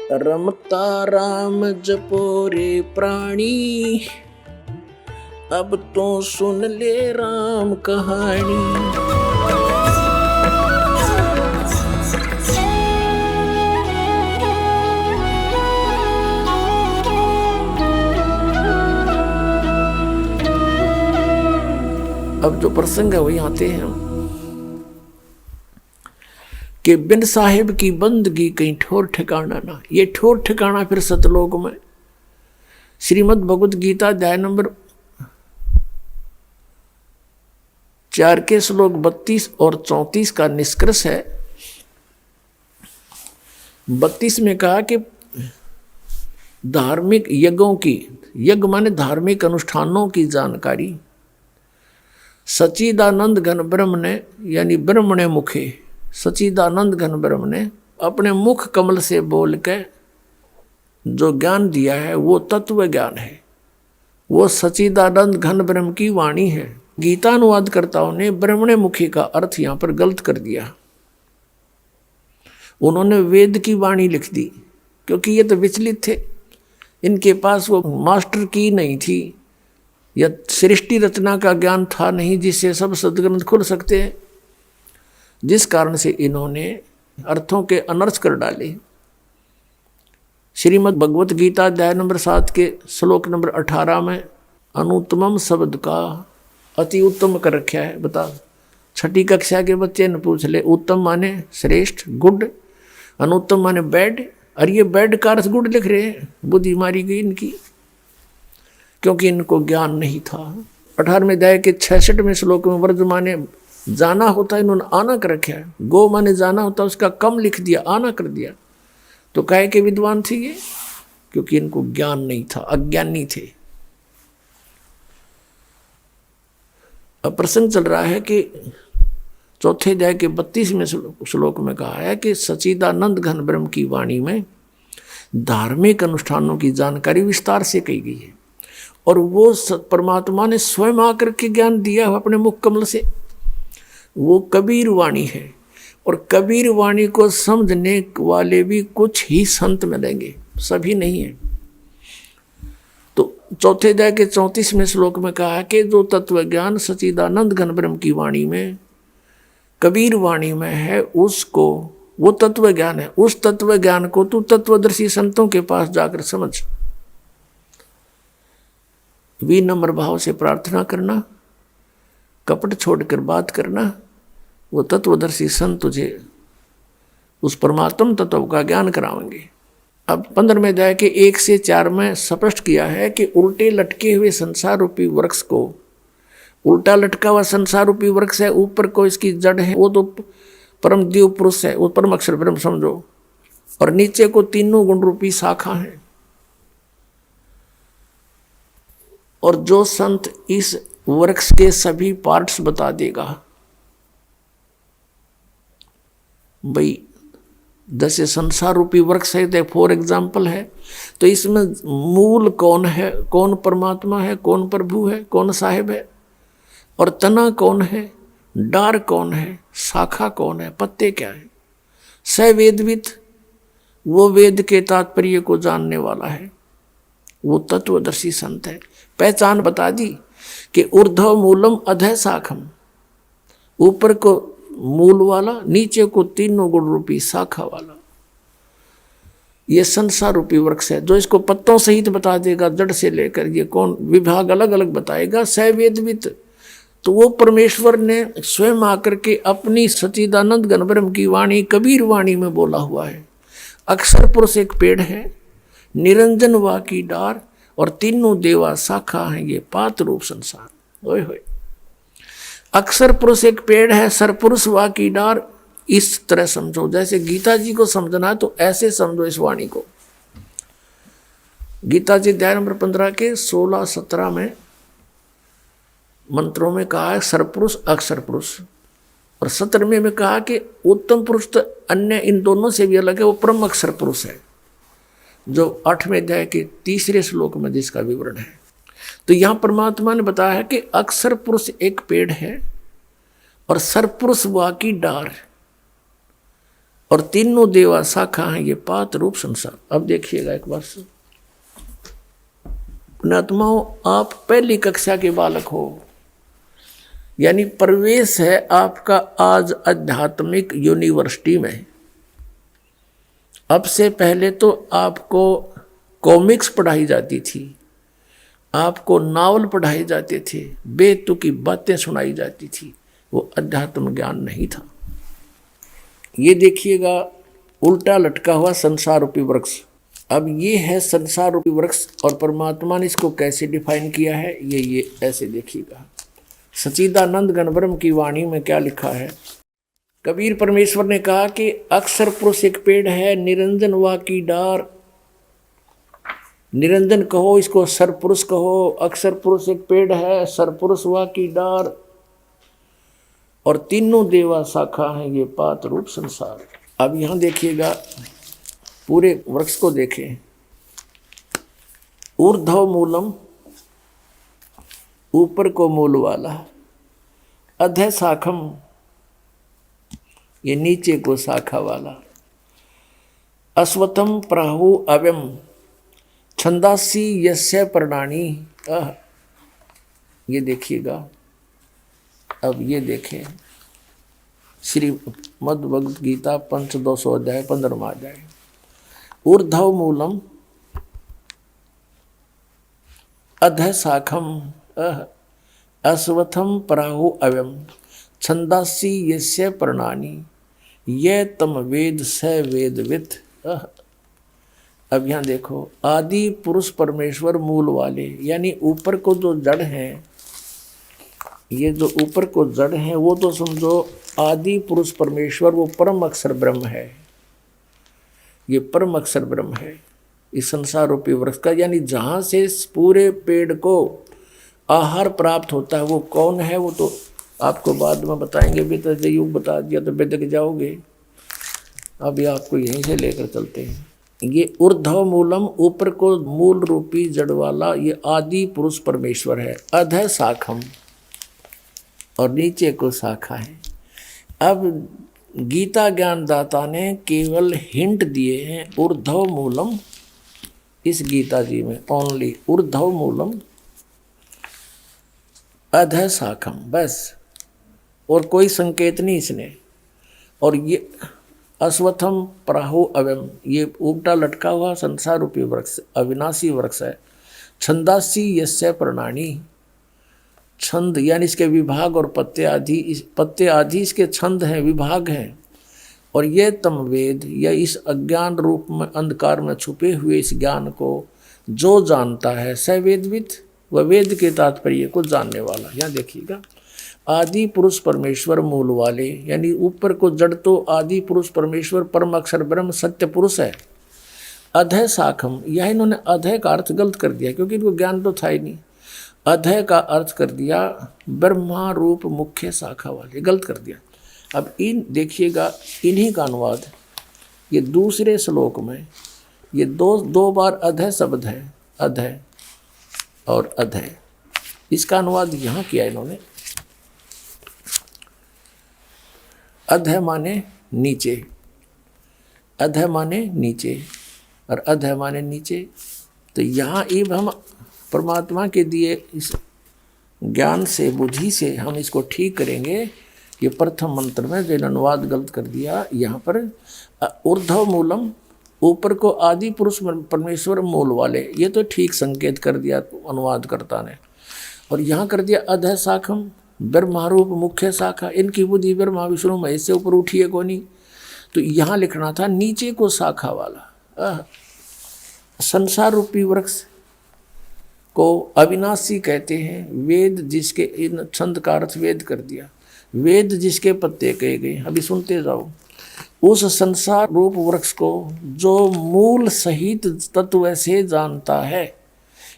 रमता राम जपो रे प्राणी, अब तो सुन ले राम कहानी। अब जो प्रसंग है वही आते हैं कि बिन साहिब की बंदगी कहीं ठोर ठिकाना ना। ये ठोर ठिकाना फिर सतलोक में। श्रीमद् भगवद गीता अध्याय नंबर 4 के श्लोक 32 और 34 का निष्कर्ष है। 32 में कहा कि धार्मिक यज्ञों की, यज्ञ माने धार्मिक अनुष्ठानों की जानकारी सच्चिदानंद घन ब्रह्म ने, यानी ब्रह्म ने मुखे, सच्चिदानंद घन ब्रह्म ने अपने मुख कमल से बोल के जो ज्ञान दिया है वो तत्व ज्ञान है, वो सच्चिदानंद घन ब्रह्म की वाणी है। गीता अनुवादकर्ताओं ने ब्रह्मणे मुखी का अर्थ यहां पर गलत कर दिया। उन्होंने वेद की वाणी लिख दी, क्योंकि ये तो विचलित थे, इनके पास वो मास्टर की नहीं थी या सृष्टि रचना का ज्ञान था नहीं जिससे सब सदग्रंथ खुल सकते हैं, जिस कारण से इन्होंने अर्थों के अनर्थ कर डाले। श्रीमद् भगवत गीता अध्याय नंबर 7 के श्लोक नंबर 18 में अनुत्तमम शब्द का अति उत्तम कर रखा है। बता, 6ठी कक्षा के बच्चे ने पूछ ले, उत्तम माने श्रेष्ठ, गुड, अनुत्तम माने बैड। और ये बैड का अर्थ गुड लिख रहे हैं, बुद्धि मारी गई इनकी, क्योंकि इनको ज्ञान नहीं था। 18वें अध्याय के 66वें श्लोक में वर्ज माने जाना होता है, इन्होंने आना कर रखा है। गो माने जाना होता, उसका कम लिख दिया, आना कर दिया। तो काहे के विद्वान थे ये? क्योंकि इनको ज्ञान नहीं था, अज्ञानी थे। अब प्रसंग चल रहा है कि 4थे अध्याय के 32वें श्लोक में कहा है कि सच्चिदानंद घन ब्रह्म की वाणी में धार्मिक अनुष्ठानों की जानकारी विस्तार से कही गई है, और वो परमात्मा ने स्वयं आकर के ज्ञान दिया है अपने मुख कमल से। वो कबीर वाणी है, और कबीर वाणी को समझने वाले भी कुछ ही संत मिलेंगे, सभी नहीं है। तो 4थे अध्याय के 34वें श्लोक में कहा है कि जो तत्व ज्ञान सच्चिदानंद घन ब्रह्म की वाणी में, कबीर वाणी में है, उसको, वो तत्व ज्ञान है, उस तत्व ज्ञान को तू तत्वदर्शी संतों के पास जाकर समझ। विनम्र भाव से प्रार्थना करना, कपट छोड़कर बात करना, वो तत्वदर्शी संत तुझे उस परमात्म तत्व का ज्ञान कराएंगे। अब 15वें अध्याय के 1 से 4 में स्पष्ट किया है कि उल्टे लटके हुए संसार रूपी वृक्ष को, उल्टा लटका हुआ संसार रूपी वृक्ष है, ऊपर को इसकी जड़ है, वो तो परम दिव्य पुरुष है, वो परम अक्षर ब्रह्म समझो, और नीचे को तीनों गुण रूपी शाखा है। और जो संत इस वृक्ष के सभी पार्ट्स बता देगा, भाई जैसे संसार रूपी वृक्ष है, फॉर एग्जाम्पल है, तो इसमें मूल कौन है, कौन परमात्मा है, कौन प्रभु है, कौन साहिब है, और तना कौन है, डार कौन है, शाखा कौन है, पत्ते क्या है, स वेदविद, वो वेद के तात्पर्य को जानने वाला है, वो तत्वदर्शी संत है। पहचान बता दी कि ऊर्ध्व मूलम अधः शाखम, ऊपर को मूल वाला, नीचे को तीनों गुण रूपी शाखा वाला, ये संसार रूपी वृक्ष है। जो इसको पत्तों सहित बता देगा, जड़ से लेकर ये कौन विभाग अलग अलग बताएगा, स वेदविद, तो वो परमेश्वर ने स्वयं आकर के अपनी सच्चिदानंद घन ब्रह्म की वाणी कबीर वाणी में बोला हुआ है। अक्षर पुरुष एक पेड़ है, निरंजन वा की डार, और तीनों देवा शाखा है, ये पात रूप संसार। ओए होए, अक्षर पुरुष एक पेड़ है, सरपुरुष वा की डार, इस तरह समझो। जैसे गीता जी को समझना है तो ऐसे समझो इस वाणी को। गीता जी अध्याय नंबर 15 के 16-17 में मंत्रों में कहा है सरपुरुष अक्षर पुरुष, और 17वें में कहा कि उत्तम पुरुष तो अन्य इन दोनों से भी अलग है, वो परम अक्षर पुरुष है, जो 8वें अध्याय के 3रे श्लोक में जिसका विवरण है। तो यहां परमात्मा ने बताया है कि अक्षर पुरुष एक पेड़ है और सरपुरुष वा की डार, और तीनों देवा शाखा हैं, ये पात रूप संसार। अब देखिएगा एक बार से, पुण्यात्माओं, आप पहली कक्षा के बालक हो, यानी प्रवेश है आपका आज आध्यात्मिक यूनिवर्सिटी में। अब से पहले तो आपको कॉमिक्स पढ़ाई जाती थी, आपको नावल पढ़ाए जाते थे, बेतुकी बातें सुनाई जाती थी, वो अध्यात्म ज्ञान नहीं था। ये देखिएगा उल्टा लटका हुआ संसार रूपी वृक्ष। अब ये है संसार रूपी वृक्ष, और परमात्मा ने इसको कैसे डिफाइन किया है, ये ऐसे देखिएगा। सच्चिदानंद घनब्रह्म की वाणी में क्या लिखा है, कबीर परमेश्वर ने कहा कि अक्षर पुरुष एक पेड़ है, निरंजन वा की डार। निरंजन कहो, इसको सरपुरुष कहो। अक्षर पुरुष एक पेड़ है, सरपुरुष वा की डार, और तीनों देवा शाखा हैं, ये पात रूप संसार। अब यहां देखिएगा, पूरे वृक्ष को देखें। ऊर्ध्व मूलम, ऊपर को मूल वाला। अधः शाखम, ये नीचे को शाखा वाला। अश्वत्थम प्राहु अव्यम, छंदासी यस्य प्रणानी। ये देखिएगा। अब ये देखें, श्रीमद् भगवद गीता पंचदशो अध्याय 15वां अध्याय। ऊर्ध्व मूलम अधः शाखम अश्वत्थम प्राहु अव्यम, छंदासी यस्य प्रणानी, ये तम वेद स वेदवित्। अब यहाँ देखो, आदि पुरुष परमेश्वर मूल वाले, यानी ऊपर को जो जड़ हैं, ये जो ऊपर को जड़ हैं वो तो समझो आदि पुरुष परमेश्वर, वो परम अक्षर ब्रह्म है, ये परम अक्षर ब्रह्म है इस संसार रूपी वृक्ष का। यानी जहाँ से इस पूरे पेड़ को आहार प्राप्त होता है, वो कौन है, वो तो आपको बाद में बताएंगे। भी तो युग बता दिया तो बेदक जाओगे। अभी आपको यहीं से लेकर चलते हैं। ये ऊर्ध्व मूलम, ऊपर को मूल रूपी जड़ वाला, ये आदि पुरुष परमेश्वर है। अधः शाखम, और नीचे को शाखा है। अब गीता ज्ञानदाता ने केवल हिंट दिए हैं ऊर्ध्व मूलम, इस गीता जी में ओनली ऊर्ध्व मूलम अधः शाखम, बस, और कोई संकेत नहीं इसने। और ये अश्वत्थम प्राहु अव्यम, ये उल्टा लटका हुआ संसार रूपी वृक्ष, अविनाशी वृक्ष है। छंदासी यस्य प्रणानी, छंद यानी इसके विभाग और पत्ते आदि इसके छंद हैं, विभाग हैं। और ये तम वेद, या इस अज्ञान रूप में अंधकार में छुपे हुए इस ज्ञान को जो जानता है, स वेदविद, वह वेद के तात्पर्य को जानने वाला। यहाँ देखिएगा, आदि पुरुष परमेश्वर मूल वाले, यानी ऊपर को जड़ तो आदि पुरुष परमेश्वर परम अक्षर ब्रह्म सत्य पुरुष है। अधः शाखम, यह इन्होंने अधः का अर्थ गलत कर दिया, क्योंकि इनको ज्ञान तो था ही नहीं। अधः का अर्थ कर दिया ब्रह्मा रूप मुख्य शाखा वाले, गलत कर दिया। अब इन देखिएगा, इन्हीं का अनुवाद ये दूसरे श्लोक में, ये दो बार अधः शब्द है, अधः और अधः, इसका अनुवाद यहाँ किया इन्होंने। अधः माने नीचे, अधः माने नीचे, और अधः माने नीचे। तो यहाँ इब हम परमात्मा के दिए इस ज्ञान से, बुद्धि से हम इसको ठीक करेंगे। ये प्रथम मंत्र में जो अनुवाद गलत कर दिया, यहाँ पर ऊर्ध्व मूलम, ऊपर को आदि पुरुष परमेश्वर मूल वाले, ये तो ठीक संकेत कर दिया अनुवादकर्ता ने। और यहाँ कर दिया अधः शाखम, ब्रह्मारूप मुख्य शाखा, इनकी बुद्धि ब्रह्मा विष्णु महेश से ऊपर उठी है कोनी। तो यहाँ लिखना था नीचे को शाखा वाला। संसार रूपी वृक्ष को अविनाशी कहते हैं। वेद जिसके, इन छंद का अर्थ वेद कर दिया, वेद जिसके पत्ते कहे गए। अभी सुनते जाओ। उस संसार रूप वृक्ष को जो मूल सहित तत्व से जानता है,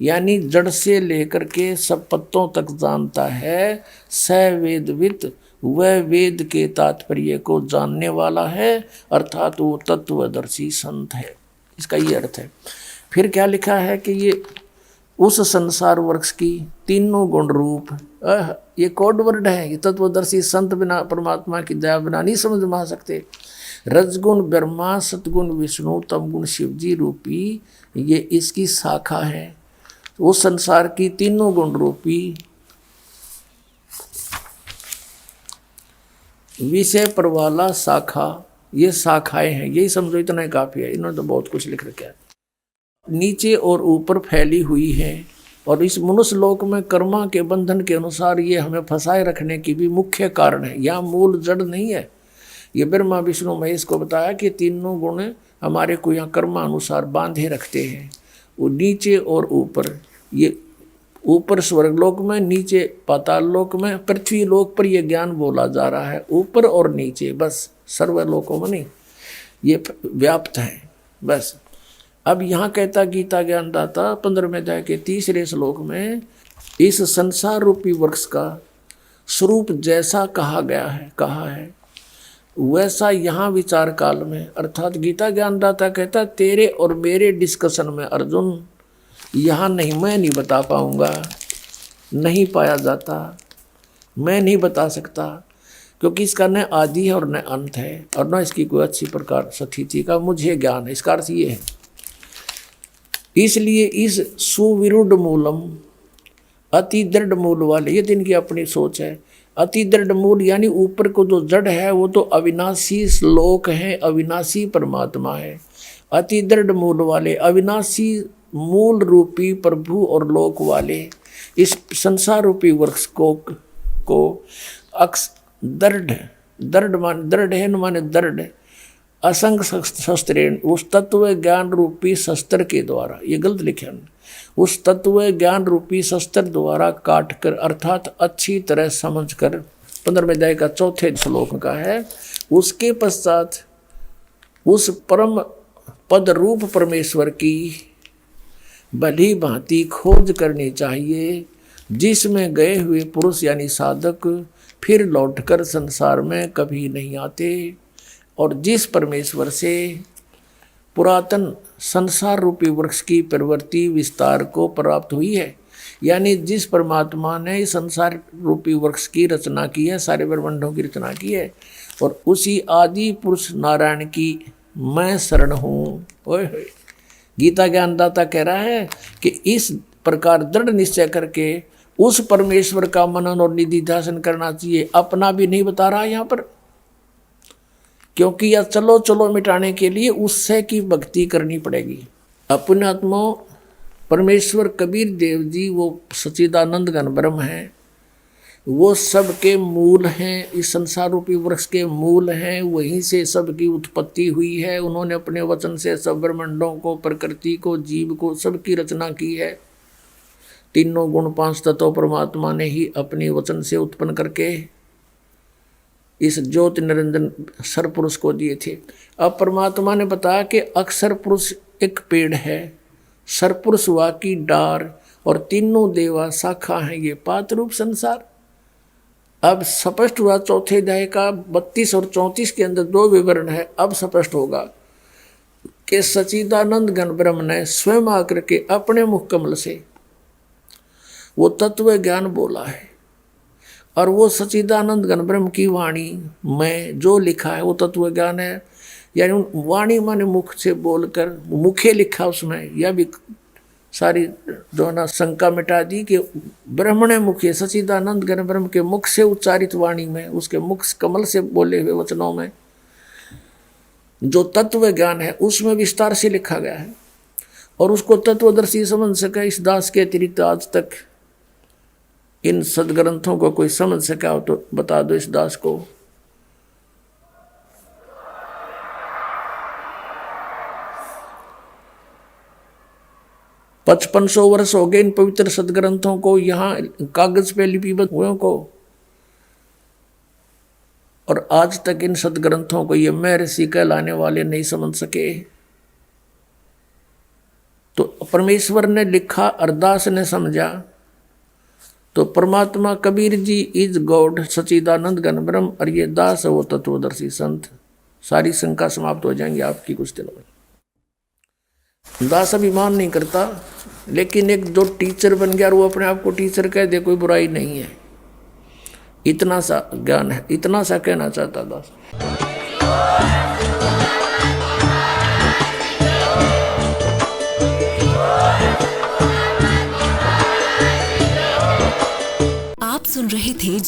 यानी जड़ से लेकर के सब पत्तों तक जानता है, स वेदवित, वह वेद के तात्पर्य को जानने वाला है, अर्थात वो तत्वदर्शी संत है। इसका ये अर्थ है। फिर क्या लिखा है कि ये उस संसार वृक्ष की तीनों गुण रूप, ये कोड वर्ड है। ये तत्वदर्शी संत बिना परमात्मा की दया बिना नहीं समझ में आ सकते। रजगुण ब्रह्मा, सतगुण विष्णु, तमगुण शिव जी रूपी ये इसकी शाखा है। वो संसार की तीनों गुण रूपी विषय परवाला शाखा, ये शाखाएं हैं। यही समझो, इतना ही काफी है। इन्होंने तो बहुत कुछ लिख रखा है। नीचे और ऊपर फैली हुई है और इस मनुष्य लोक में कर्मा के बंधन के अनुसार ये हमें फंसाए रखने की भी मुख्य कारण है। यहाँ मूल जड़ नहीं है। ये ब्रह्मा विष्णु महेश को बताया कि तीनों गुण हमारे को यहाँ कर्मानुसार बांधे रखते हैं। वो नीचे और ऊपर, ये ऊपर स्वर्गलोक में, नीचे पाताल लोक में, पृथ्वी लोक पर यह ज्ञान बोला जा रहा है। ऊपर और नीचे, बस सर्वलोकों में नहीं, ये व्याप्त है बस। अब यहाँ कहता गीता ज्ञानदाता 15वें अध्याय के 3रे श्लोक में, इस संसार रूपी वृक्ष का स्वरूप जैसा कहा है वैसा यहाँ विचार काल में, अर्थात गीता ज्ञानदाता कहता तेरे और मेरे डिस्कशन में अर्जुन यहाँ नहीं, मैं नहीं बता पाऊँगा, नहीं पाया जाता, मैं नहीं बता सकता, क्योंकि इसका न आदि है और न अंत है और न इसकी कोई अच्छी प्रकार स्थिति का मुझे ज्ञान है। इसका अर्थ ये है। इसलिए इस सुविरुद्ध मूलम, अति दृढ़ मूल वाले, ये दिन की अपनी सोच है। अति दृढ़ मूल यानी ऊपर को जो जड़ है वो तो अविनाशी श्लोक है, अविनाशी परमात्मा है। अति दृढ़ मूल वाले, अविनाशी मूल रूपी प्रभु और लोक वाले इस संसार रूपी वृक्ष को दृढ़ है माने दृढ़, असंग शस्त्रेण, उस तत्व ज्ञान रूपी शस्त्र के द्वारा, ये गलत लिखा, उस तत्व ज्ञान रूपी शस्त्र द्वारा काट कर, अर्थात अच्छी तरह समझ कर, 15वें अध्याय का 4थे श्लोक का है। उसके पश्चात उस परम पद रूप परमेश्वर की भली भांति खोज करनी चाहिए, जिसमें गए हुए पुरुष यानी साधक फिर लौटकर संसार में कभी नहीं आते, और जिस परमेश्वर से पुरातन संसार रूपी वृक्ष की प्रवृत्ति विस्तार को प्राप्त हुई है, यानी जिस परमात्मा ने इस संसार रूपी वृक्ष की रचना की है, सारे ब्रह्मांडों की रचना की है, और उसी आदि पुरुष नारायण की मैं शरण हूँ। ओए गीता ज्ञानदाता कह रहा है कि इस प्रकार दृढ़ निश्चय करके उस परमेश्वर का मनन और निधि ध्यान करना चाहिए। अपना भी नहीं बता रहा यहाँ पर, क्योंकि यह चलो चलो मिटाने के लिए उससे की भक्ति करनी पड़ेगी। अपने आत्मा परमेश्वर कबीर देव जी वो सच्चिदानंद घन ब्रह्म हैं, वो सबके मूल हैं, इस संसार रूपी वृक्ष के मूल हैं, वहीं से सबकी उत्पत्ति हुई है। उन्होंने अपने वचन से सब ब्रह्मांडों को, प्रकृति को, जीव को, सबकी रचना की है। तीनों गुण 5 तत्व परमात्मा ने ही अपने वचन से उत्पन्न करके इस ज्योति निरंजन सरपुरुष को दिए थे। अब परमात्मा ने बताया कि अक्षर पुरुष एक पेड़ है, सरपुरुष वा की डार, और तीनों देवा शाखा हैं, ये पात रूप संसार। अब स्पष्ट हुआ 4थे अध्याय का 32 और 34 के अंदर 2 विवरण है। अब स्पष्ट होगा कि सच्चिदानंद घन ब्रह्म ने स्वयं आकर के अपने मुख कमल से वो तत्व ज्ञान बोला है, और वो सच्चिदानंद घन ब्रह्म की वाणी में जो लिखा है वो तत्व ज्ञान है। यानी वाणी माने मुख से बोलकर, मुखे लिखा उसमें, यह भी सारी जो है ना शंका मिटा दी कि ब्रह्मण मुखे, सच्चिदानंद घन ब्रह्म के मुख से उच्चारित वाणी में, उसके मुख कमल से बोले हुए वचनों में जो तत्व ज्ञान है उसमें विस्तार से लिखा गया है, और उसको तत्वदर्शी समझ सके। इस दास के अतिरिक्त आज तक इन सदग्रंथों को कोई समझ सका हो तो बता दो इस दास को। पचपन 100 वर्ष हो गए इन पवित्र सदग्रंथों को यहाँ कागज पे लिपिबद्ध हुए को, और आज तक इन सदग्रंथों को ये महर्षि कहलाने वाले नहीं समझ सके। तो परमेश्वर ने लिखा, अरदास ने समझा, तो परमात्मा कबीर जी इज गॉड, सच्चिदानंद घन ब्रह्म, और ये दास है वो तत्वदर्शी संत। सारी शंका समाप्त हो जाएंगी आपकी कुछ दिनों में। दास अभिमान नहीं करता, लेकिन एक जो टीचर बन गया और वो अपने आप को टीचर कह दे, कोई बुराई नहीं है। इतना सा ज्ञान है, इतना सा कहना चाहता दास।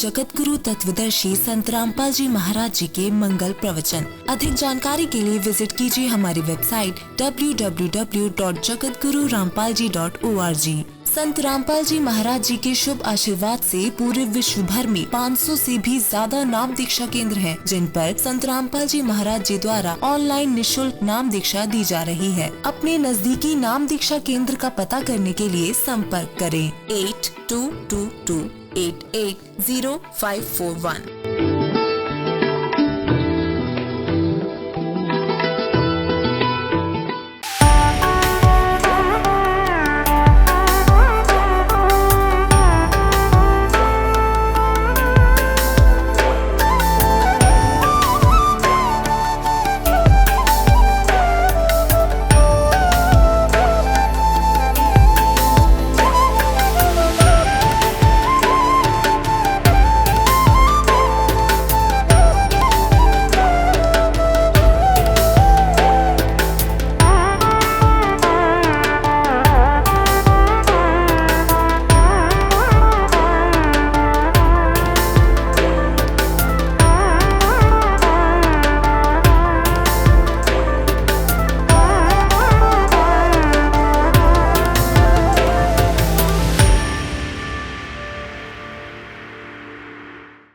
जगत गुरु तत्वदर्शी संत रामपाल जी महाराज जी के मंगल प्रवचन। अधिक जानकारी के लिए विजिट कीजिए हमारी वेबसाइट www.jagatgururampalji.org। संत रामपाल जी महाराज जी के शुभ आशीर्वाद से पूरे विश्व भर में 500 से भी ज्यादा नाम दीक्षा केंद्र हैं, जिन पर संत रामपाल जी महाराज जी द्वारा ऑनलाइन निशुल्क नाम दीक्षा दी जा रही है। अपने नजदीकी नाम दीक्षा केंद्र का पता करने के लिए संपर्क करें 8222880541।